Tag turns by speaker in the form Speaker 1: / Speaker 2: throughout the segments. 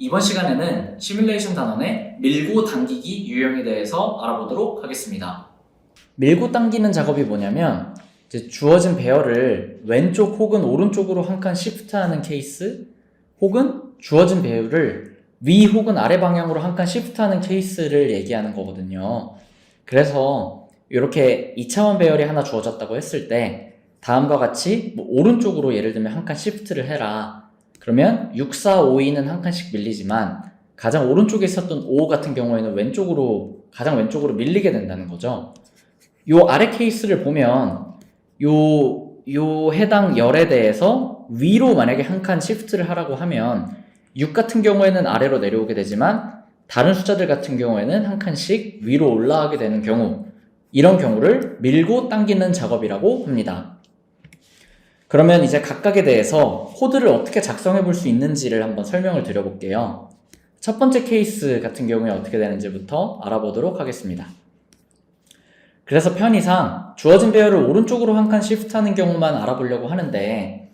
Speaker 1: 이번 시간에는 시뮬레이션 단원의 밀고 당기기 유형에 대해서 알아보도록 하겠습니다. 밀고 당기는 작업이 뭐냐면 이제 주어진 배열을 왼쪽 혹은 오른쪽으로 한 칸 시프트하는 케이스, 혹은 주어진 배열을 위 혹은 아래 방향으로 한 칸 시프트하는 케이스를 얘기하는 거거든요. 그래서 이렇게 2차원 배열이 하나 주어졌다고 했을 때 다음과 같이 오른쪽으로 예를 들면 한 칸 시프트를 해라. 그러면 6, 4, 5, 2는 한 칸씩 밀리지만 가장 오른쪽에 있었던 5 같은 경우에는 가장 왼쪽으로 밀리게 된다는 거죠. 요 아래 케이스를 보면 요 해당 열에 대해서 위로 만약에 한 칸 시프트를 하라고 하면 6 같은 경우에는 아래로 내려오게 되지만 다른 숫자들 같은 경우에는 한 칸씩 위로 올라가게 되는 경우, 이런 경우를 밀고 당기는 작업이라고 합니다. 그러면 이제 각각에 대해서 코드를 어떻게 작성해 볼 수 있는지를 한번 설명을 드려볼게요. 첫 번째 케이스 같은 경우에 어떻게 되는지부터 알아보도록 하겠습니다. 그래서 편의상 주어진 배열을 오른쪽으로 한 칸 시프트하는 경우만 알아보려고 하는데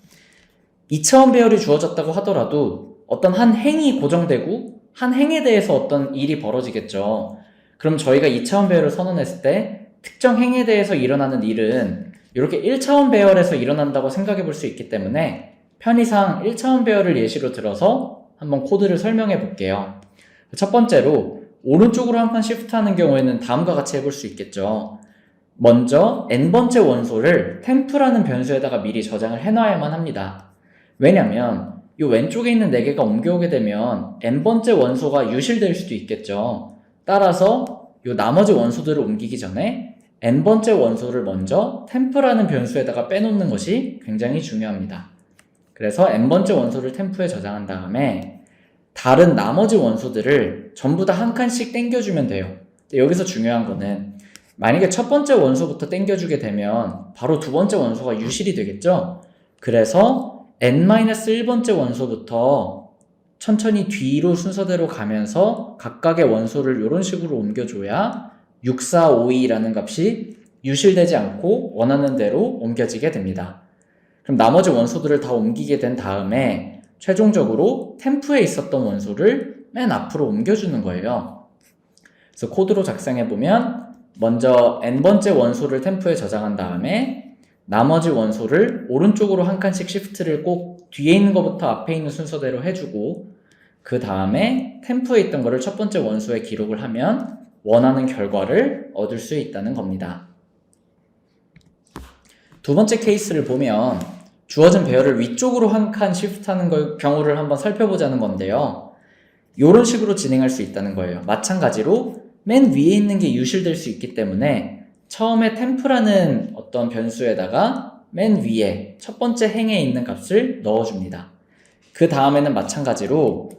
Speaker 1: 2차원 배열이 주어졌다고 하더라도 어떤 한 행이 고정되고 한 행에 대해서 어떤 일이 벌어지겠죠. 그럼 저희가 2차원 배열을 선언했을 때 특정 행에 대해서 일어나는 일은 이렇게 1차원 배열에서 일어난다고 생각해 볼 수 있기 때문에 편의상 1차원 배열을 예시로 들어서 한번 코드를 설명해 볼게요. 첫 번째로 오른쪽으로 한 칸 시프트하는 경우에는 다음과 같이 해볼 수 있겠죠. 먼저 n번째 원소를 temp라는 변수에다가 미리 저장을 해놔야만 합니다. 왜냐면 이 왼쪽에 있는 4개가 옮겨오게 되면 n번째 원소가 유실될 수도 있겠죠. 따라서 이 나머지 원소들을 옮기기 전에 n번째 원소를 먼저 temp라는 변수에다가 빼놓는 것이 굉장히 중요합니다. 그래서 n번째 원소를 temp에 저장한 다음에 다른 나머지 원소들을 전부 다 한 칸씩 당겨주면 돼요. 여기서 중요한 거는 만약에 첫 번째 원소부터 당겨주게 되면 바로 두 번째 원소가 유실이 되겠죠? 그래서 n-1번째 원소부터 천천히 뒤로 순서대로 가면서 각각의 원소를 이런 식으로 옮겨줘야 6, 4, 5, 2라는 값이 유실되지 않고 원하는 대로 옮겨지게 됩니다. 그럼 나머지 원소들을 다 옮기게 된 다음에 최종적으로 temp에 있었던 원소를 맨 앞으로 옮겨주는 거예요. 그래서 코드로 작성해보면 먼저 n번째 원소를 temp에 저장한 다음에 나머지 원소를 오른쪽으로 한 칸씩 시프트를 꼭 뒤에 있는 것부터 앞에 있는 순서대로 해주고 그 다음에 temp에 있던 거를 첫 번째 원소에 기록을 하면 원하는 결과를 얻을 수 있다는 겁니다. 두 번째 케이스를 보면 주어진 배열을 위쪽으로 한 칸 시프트하는 경우를 한번 살펴보자는 건데요. 이런 식으로 진행할 수 있다는 거예요. 마찬가지로 맨 위에 있는 게 유실될 수 있기 때문에 처음에 temp라는 어떤 변수에다가 맨 위에 첫 번째 행에 있는 값을 넣어줍니다. 그 다음에는 마찬가지로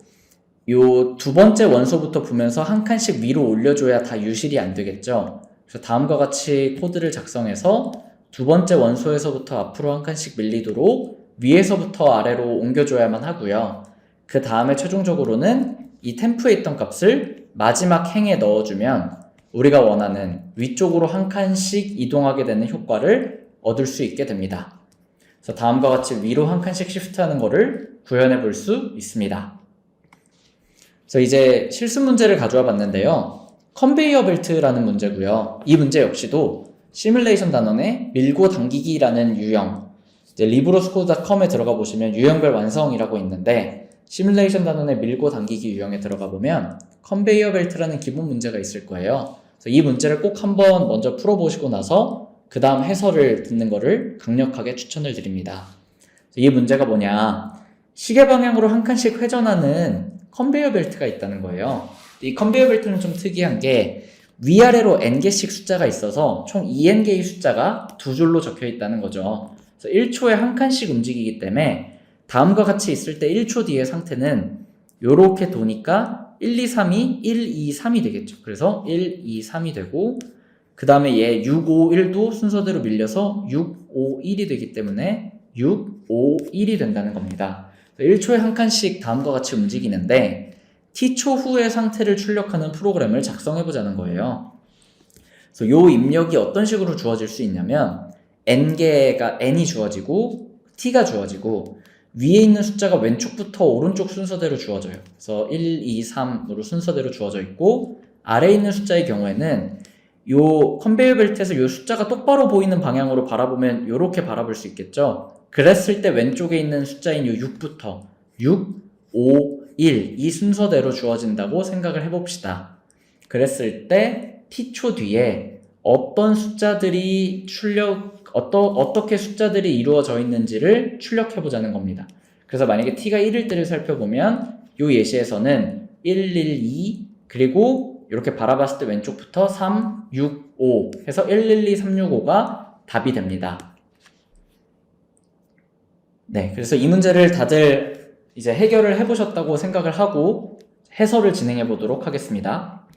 Speaker 1: 요 두 번째 원소부터 보면서 한 칸씩 위로 올려줘야 다 유실이 안 되겠죠. 그래서 다음과 같이 코드를 작성해서 두 번째 원소에서부터 앞으로 한 칸씩 밀리도록 위에서부터 아래로 옮겨줘야만 하고요. 그 다음에 최종적으로는 이 temp에 있던 값을 마지막 행에 넣어주면 우리가 원하는 위쪽으로 한 칸씩 이동하게 되는 효과를 얻을 수 있게 됩니다. 그래서 다음과 같이 위로 한 칸씩 시프트하는 거를 구현해 볼 수 있습니다. 그래서 이제 실습 문제를 가져와 봤는데요. 컨베이어 벨트라는 문제고요. 이 문제 역시도 시뮬레이션 단원의 밀고 당기기라는 유형, 이제 libroscode.com에 들어가 보시면 유형별 완성이라고 있는데 시뮬레이션 단원의 밀고 당기기 유형에 들어가 보면 컨베이어 벨트라는 기본 문제가 있을 거예요. 그래서 이 문제를 꼭 한번 먼저 풀어보시고 나서 그 다음 해설을 듣는 거를 강력하게 추천을 드립니다. 이 문제가 뭐냐, 시계 방향으로 한 칸씩 회전하는 컨베이어 벨트가 있다는 거예요. 이 컨베이어 벨트는 좀 특이한 게 위아래로 n개씩 숫자가 있어서 총 2n개의 숫자가 두 줄로 적혀 있다는 거죠. 그래서 1초에 한 칸씩 움직이기 때문에 다음과 같이 있을 때 1초 뒤의 상태는 요렇게 도니까 1, 2, 3이 1, 2, 3이 되겠죠. 그래서 1, 2, 3이 되고 그 다음에 얘 6, 5, 1도 순서대로 밀려서 6, 5, 1이 되기 때문에 6, 5, 1이 된다는 겁니다. 1초에 한 칸씩 다음과 같이 움직이는데 t초 후의 상태를 출력하는 프로그램을 작성해 보자는 거예요. 그래서 요 입력이 어떤 식으로 주어질 수 있냐면 n이 주어지고 t가 주어지고 위에 있는 숫자가 왼쪽부터 오른쪽 순서대로 주어져요. 그래서 1, 2, 3으로 순서대로 주어져 있고, 아래에 있는 숫자의 경우에는 요 컨베이어 벨트에서 요 숫자가 똑바로 보이는 방향으로 바라보면 요렇게 바라볼 수 있겠죠. 그랬을 때 왼쪽에 있는 숫자인 요 6부터 6, 5, 1 이 순서대로 주어진다고 생각을 해봅시다. 그랬을 때 t초 뒤에 어떤 숫자들이 어떻게 숫자들이 이루어져 있는지를 출력해보자는 겁니다. 그래서 만약에 t가 1일 때를 살펴보면 요 예시에서는 1, 1, 2 그리고 이렇게 바라봤을 때 왼쪽부터 3, 6, 5 해서 1, 1, 2, 3, 6, 5가 답이 됩니다. 네, 그래서 이 문제를 다들 이제 해결을 해보셨다고 생각을 하고 해설을 진행해 보도록 하겠습니다.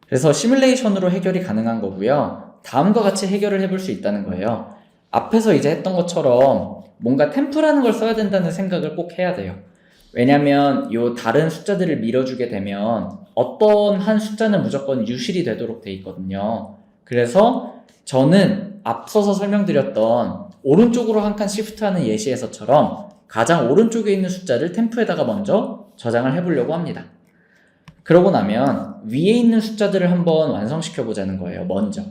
Speaker 1: 그래서 시뮬레이션으로 해결이 가능한 거고요. 다음과 같이 해결을 해볼 수 있다는 거예요. 앞에서 이제 했던 것처럼 뭔가 템프라는 걸 써야 된다는 생각을 꼭 해야 돼요. 왜냐면 요 다른 숫자들을 밀어주게 되면 어떤 한 숫자는 무조건 유실이 되도록 돼 있거든요. 그래서 저는 앞서서 설명드렸던 오른쪽으로 한 칸 시프트하는 예시에서처럼 가장 오른쪽에 있는 숫자를 템프에다가 먼저 저장을 해보려고 합니다. 그러고 나면 위에 있는 숫자들을 한번 완성시켜 보자는 거예요. 먼저.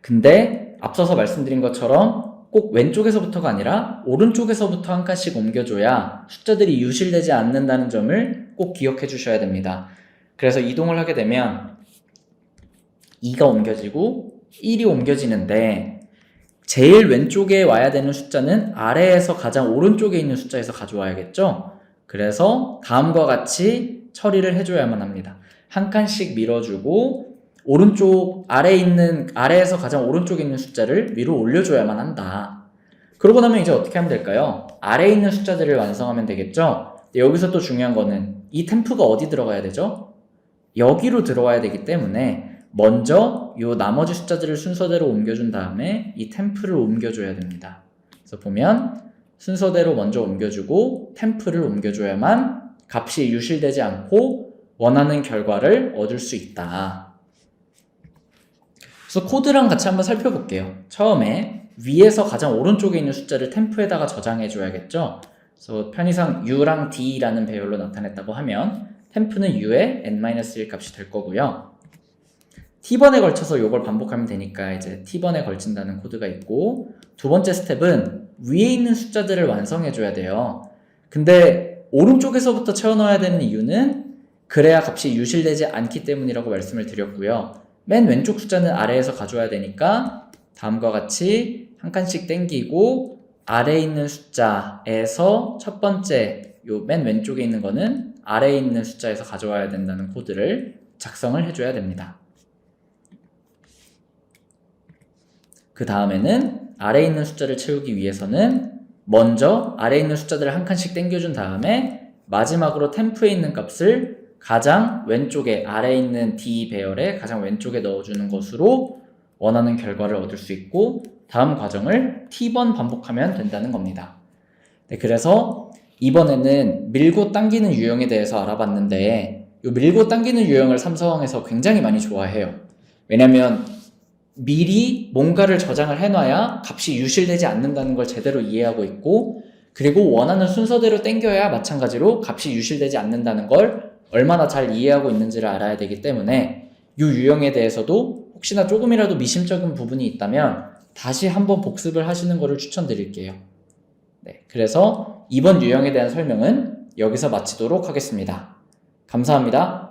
Speaker 1: 근데 앞서서 말씀드린 것처럼 꼭 왼쪽에서부터가 아니라 오른쪽에서부터 한 칸씩 옮겨줘야 숫자들이 유실되지 않는다는 점을 꼭 기억해 주셔야 됩니다. 그래서 이동을 하게 되면 2가 옮겨지고 1이 옮겨지는데 제일 왼쪽에 와야 되는 숫자는 아래에서 가장 오른쪽에 있는 숫자에서 가져와야겠죠? 그래서 다음과 같이 처리를 해줘야만 합니다. 한 칸씩 밀어주고 오른쪽 아래에서 가장 오른쪽에 있는 숫자를 위로 올려줘야만 한다. 그러고 나면 이제 어떻게 하면 될까요? 아래에 있는 숫자들을 완성하면 되겠죠? 여기서 또 중요한 거는 이 템프가 어디 들어가야 되죠? 여기로 들어와야 되기 때문에 먼저 이 나머지 숫자들을 순서대로 옮겨준 다음에 이 템프를 옮겨줘야 됩니다. 그래서 보면 순서대로 먼저 옮겨주고 템프를 옮겨줘야만 값이 유실되지 않고 원하는 결과를 얻을 수 있다. 그래서 코드랑 같이 한번 살펴볼게요. 처음에 위에서 가장 오른쪽에 있는 숫자를 템프에다가 저장해 줘야겠죠. 그래서 편의상 u랑 d라는 배열로 나타냈다고 하면 템프는 u의 n-1 값이 될 거고요. t번에 걸쳐서 이걸 반복하면 되니까 이제 t번에 걸친다는 코드가 있고, 두 번째 스텝은 위에 있는 숫자들을 완성해 줘야 돼요. 근데 오른쪽에서부터 채워 넣어야 되는 이유는 그래야 값이 유실되지 않기 때문이라고 말씀을 드렸고요. 맨 왼쪽 숫자는 아래에서 가져와야 되니까 다음과 같이 한 칸씩 땡기고 아래에 있는 숫자에서 첫 번째 요 맨 왼쪽에 있는 거는 아래에 있는 숫자에서 가져와야 된다는 코드를 작성을 해줘야 됩니다. 그 다음에는 아래에 있는 숫자를 채우기 위해서는 먼저 아래에 있는 숫자들을 한 칸씩 땡겨준 다음에 마지막으로 템프에 있는 값을 가장 왼쪽에 아래에 있는 D 배열의 가장 왼쪽에 넣어주는 것으로 원하는 결과를 얻을 수 있고 다음 과정을 T번 반복하면 된다는 겁니다. 네, 그래서 이번에는 밀고 당기는 유형에 대해서 알아봤는데 이 밀고 당기는 유형을 삼성에서 굉장히 많이 좋아해요. 왜냐면 미리 뭔가를 저장을 해놔야 값이 유실되지 않는다는 걸 제대로 이해하고 있고, 그리고 원하는 순서대로 당겨야 마찬가지로 값이 유실되지 않는다는 걸 얼마나 잘 이해하고 있는지를 알아야 되기 때문에 이 유형에 대해서도 혹시나 조금이라도 미심쩍은 부분이 있다면 다시 한번 복습을 하시는 것을 추천드릴게요. 네, 그래서 이번 유형에 대한 설명은 여기서 마치도록 하겠습니다. 감사합니다.